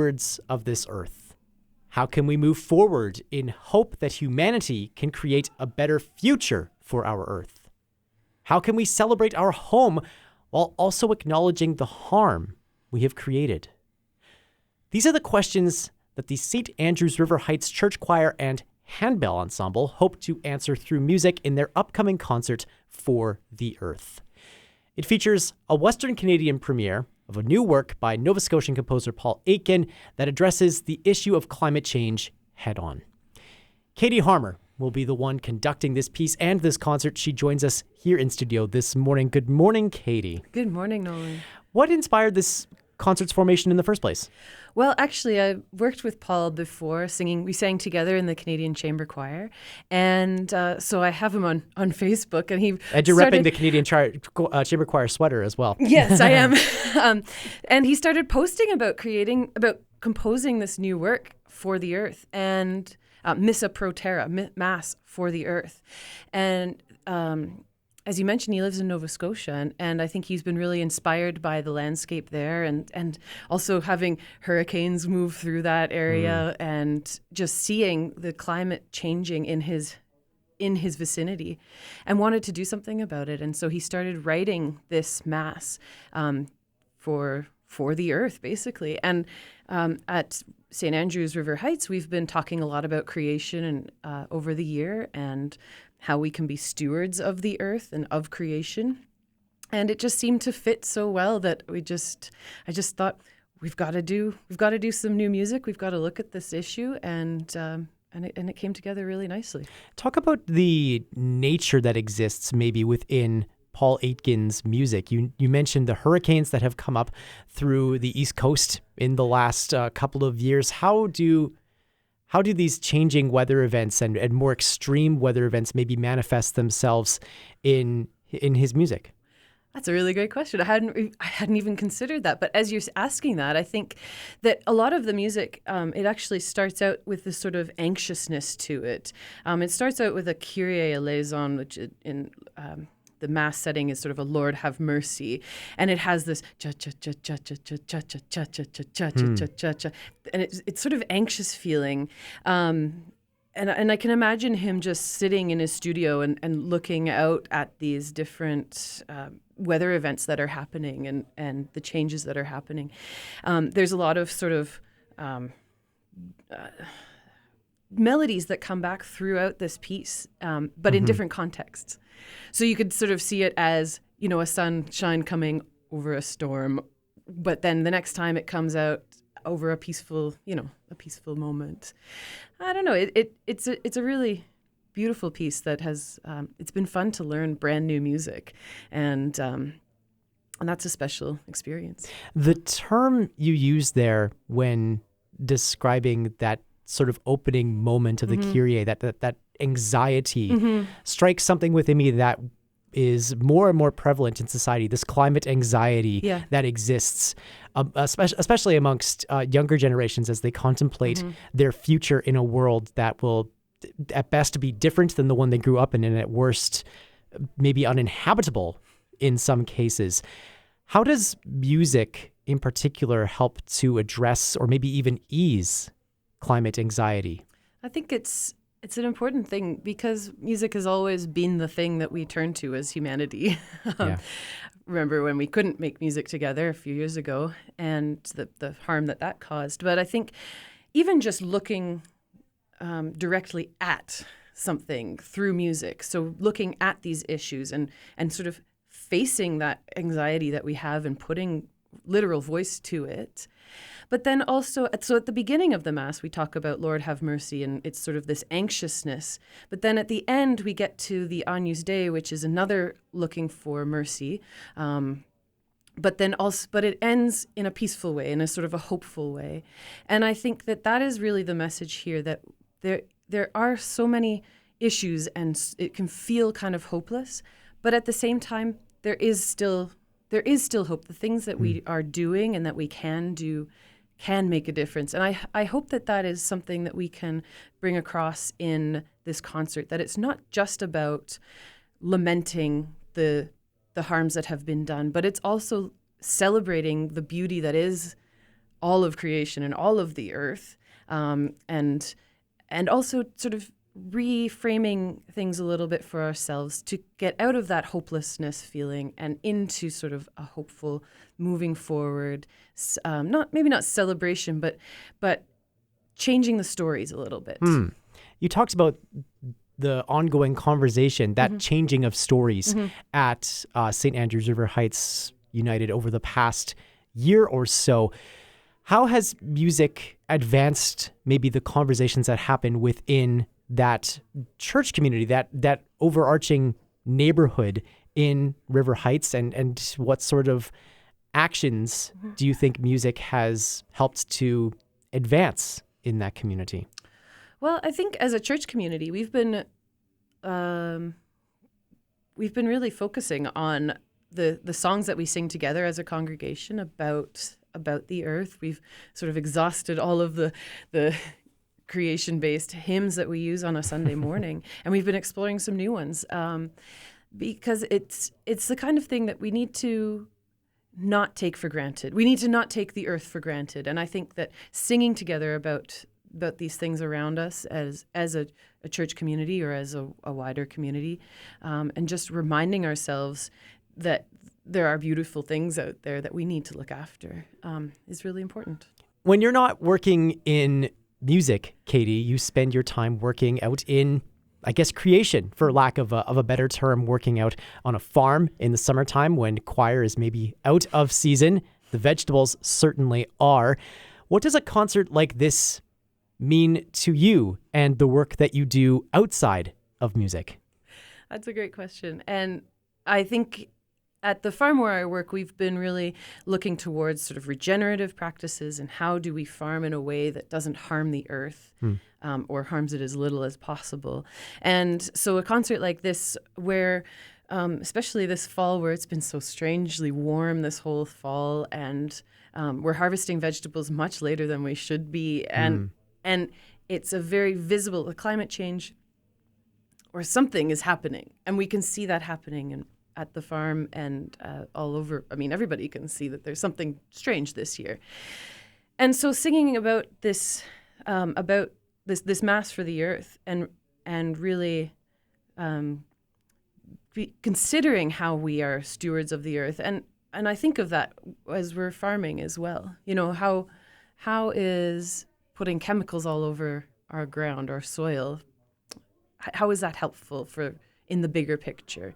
Words of this earth. How can we move forward in hope that humanity can create a better future for our earth? How can we celebrate our home while also acknowledging the harm we have created? These are the questions that the St. Andrews River Heights Church Choir and Handbell Ensemble hope to answer through music in their upcoming concert, For the Earth. It features a Western Canadian premiere of a new work by Nova Scotian composer Paul Aitken that addresses the issue of climate change head-on. Katy Harmer will be the one conducting this piece and this concert. She joins us here in studio this morning. Good morning, Katy. Good morning, Nolan. What inspired this concert's formation in the first place? Well, actually, I worked with Paul before singing. We sang together in the Canadian Chamber Choir. And so I have him on Facebook. And you're repping the Canadian Chamber Choir sweater as well. Yes, I am. And he started posting about composing this new work for the earth and Missa Pro Terra, Mass for the Earth. And as you mentioned, he lives in Nova Scotia, and I think he's been really inspired by the landscape there and also having hurricanes move through that area and just seeing the climate changing in his vicinity, and wanted to do something about it. And so he started writing this Mass for the earth, basically. And at St. Andrews River Heights, we've been talking a lot about creation and over the year and how we can be stewards of the earth and of creation. And it just seemed to fit so well that I just thought we've got to do some new music. We've got to look at this issue, and it came together really nicely. Talk about the nature that exists maybe within Paul Aitken's music. You mentioned the hurricanes that have come up through the East Coast in the last couple of years. How do these changing weather events and more extreme weather events maybe manifest themselves in his music? That's a really great question. I hadn't even considered that. But as you're asking that, I think that a lot of the music, it actually starts out with this sort of anxiousness to it. It starts out with a Kyrie eleison, which in the Mass setting is sort of a Lord have mercy, and it has this cha cha cha cha cha cha cha cha cha cha cha cha cha cha, and it's sort of anxious feeling, and I can imagine him just sitting in his studio and looking out at these different weather events that are happening and the changes that are happening. There's a lot of sort of melodies that come back throughout this piece, but in different contexts. So you could sort of see it as, a sunshine coming over a storm, but then the next time it comes out over a peaceful moment. I don't know. It's a really beautiful piece that has. It's been fun to learn brand new music, and that's a special experience. The term you used there when describing that sort of opening moment of the Kyrie, that anxiety strikes something within me that is more and more prevalent in society, this climate anxiety that exists, especially amongst younger generations as they contemplate their future in a world that will at best be different than the one they grew up in, and at worst maybe uninhabitable in some cases. How does music in particular help to address or maybe even ease climate anxiety? I think it's an important thing because music has always been the thing that we turn to as humanity. Remember when we couldn't make music together a few years ago and the harm that caused. But I think even just looking directly at something through music, so looking at these issues and sort of facing that anxiety that we have and putting literal voice to it. But then also, so at the beginning of the Mass, we talk about Lord have mercy, and it's sort of this anxiousness. But then at the end, we get to the Agnus Dei, which is another looking for mercy. But it ends in a peaceful way, in a sort of a hopeful way. And I think that is really the message here, that there are so many issues and it can feel kind of hopeless. But at the same time, there is still hope. The things that we are doing and that we can do can make a difference. And I hope that is something that we can bring across in this concert, that it's not just about lamenting the harms that have been done, but it's also celebrating the beauty that is all of creation and all of the earth, and also sort of reframing things a little bit for ourselves to get out of that hopelessness feeling and into sort of a hopeful moving forward, not celebration, but changing the stories a little bit. You talked about the ongoing conversation, that changing of stories at St. Andrews River Heights United over the past year or so. How has music advanced maybe the conversations that happen within that church community, that overarching neighborhood in River Heights, and what sort of actions do you think music has helped to advance in that community? Well, I think as a church community, we've been really focusing on the songs that we sing together as a congregation about the earth. We've sort of exhausted all of the creation-based hymns that we use on a Sunday morning, and we've been exploring some new ones because it's the kind of thing that we need to not take for granted. We need to not take the earth for granted, and I think that singing together about these things around us as a church community or as a wider community, and just reminding ourselves that there are beautiful things out there that we need to look after is really important. When you're not working in music, Katy, you spend your time working out in, I guess, creation, for lack of a better term, working out on a farm in the summertime when choir is maybe out of season. The vegetables certainly are. What does a concert like this mean to you and the work that you do outside of music? That's a great question. And I think at the farm where I work, we've been really looking towards sort of regenerative practices and how do we farm in a way that doesn't harm the earth or harms it as little as possible. And so a concert like this where, especially this fall where it's been so strangely warm this whole fall, and we're harvesting vegetables much later than we should be. And it's a very visible, the climate change or something is happening. And we can see that happening at the farm and all over. I mean, everybody can see that there's something strange this year. And so singing about this mass for the earth and really considering how we are stewards of the earth. And I think of that as we're farming as well. You know, how is putting chemicals all over our ground, our soil, how is that helpful in the bigger picture?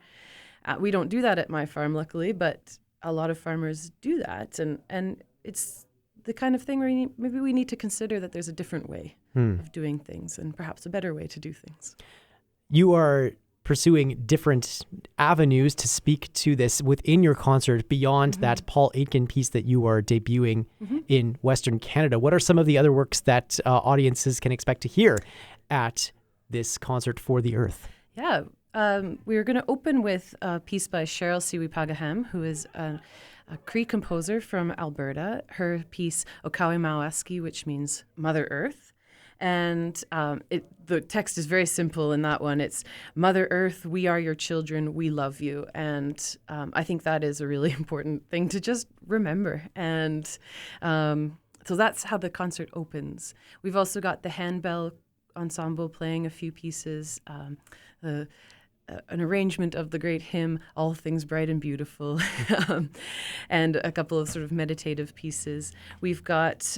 We don't do that at my farm, luckily, but a lot of farmers do that. And it's the kind of thing where maybe we need to consider that there's a different way of doing things and perhaps a better way to do things. You are pursuing different avenues to speak to this within your concert beyond that Paul Aitken piece that you are debuting in Western Canada. What are some of the other works that audiences can expect to hear at this concert for the earth? Yeah. We're going to open with a piece by Cheryl Siwi-Pagaham, who is a Cree composer from Alberta. Her piece, Okawi-Maueski, which means Mother Earth. And the text is very simple in that one. It's, Mother Earth, we are your children, we love you. And I think that is a really important thing to just remember. And so that's how the concert opens. We've also got the handbell ensemble playing a few pieces, an arrangement of the great hymn, All Things Bright and Beautiful, and a couple of sort of meditative pieces. We've got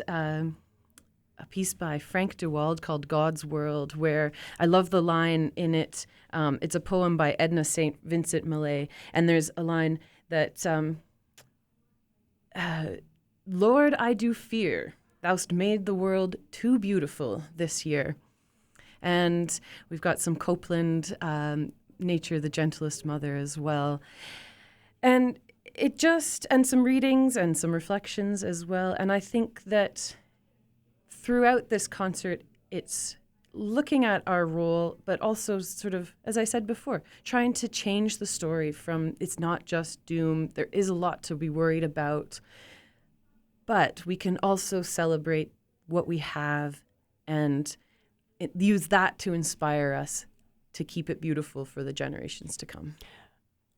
a piece by Frank DeWald called God's World, where I love the line in it. It's a poem by Edna St. Vincent Millay, and there's a line that, Lord, I do fear, thou'st made the world too beautiful this year. And we've got some Copeland, Nature, the Gentlest Mother as well. And and some readings and some reflections as well. And I think that throughout this concert, it's looking at our role, but also sort of, as I said before, trying to change the story from it's not just doom. There is a lot to be worried about, but we can also celebrate what we have and use that to inspire us to keep it beautiful for the generations to come.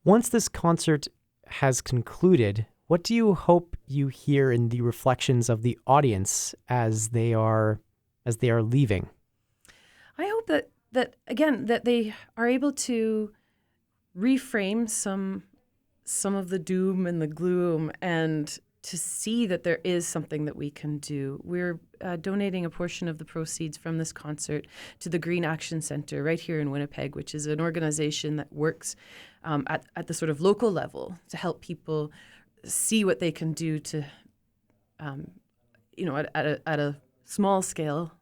Once this concert has concluded, What do you hope you hear in the reflections of the audience as they are leaving? I hope that again that they are able to reframe some of the doom and the gloom, and to see that there is something that we can do. We're donating a portion of the proceeds from this concert to the Green Action Center right here in Winnipeg, which is an organization that works at the sort of local level to help people see what they can do to, at a small scale,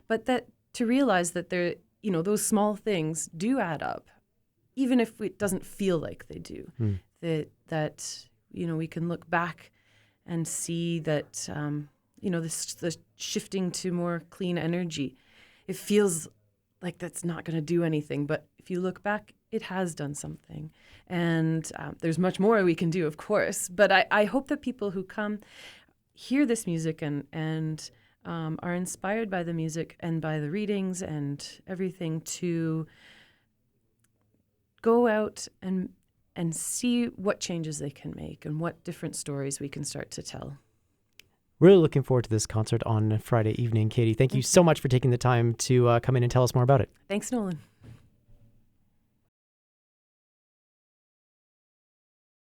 but that to realize that those small things do add up, even if it doesn't feel like they do. That we can look back and see that the shifting to more clean energy. It feels like that's not going to do anything, but if you look back, it has done something. And there's much more we can do, of course. But I hope that people who come hear this music and are inspired by the music and by the readings and everything to go out and see what changes they can make and what different stories we can start to tell. Really looking forward to this concert on Friday evening. Katy, thank you so much for taking the time to come in and tell us more about it. Thanks, Nolan.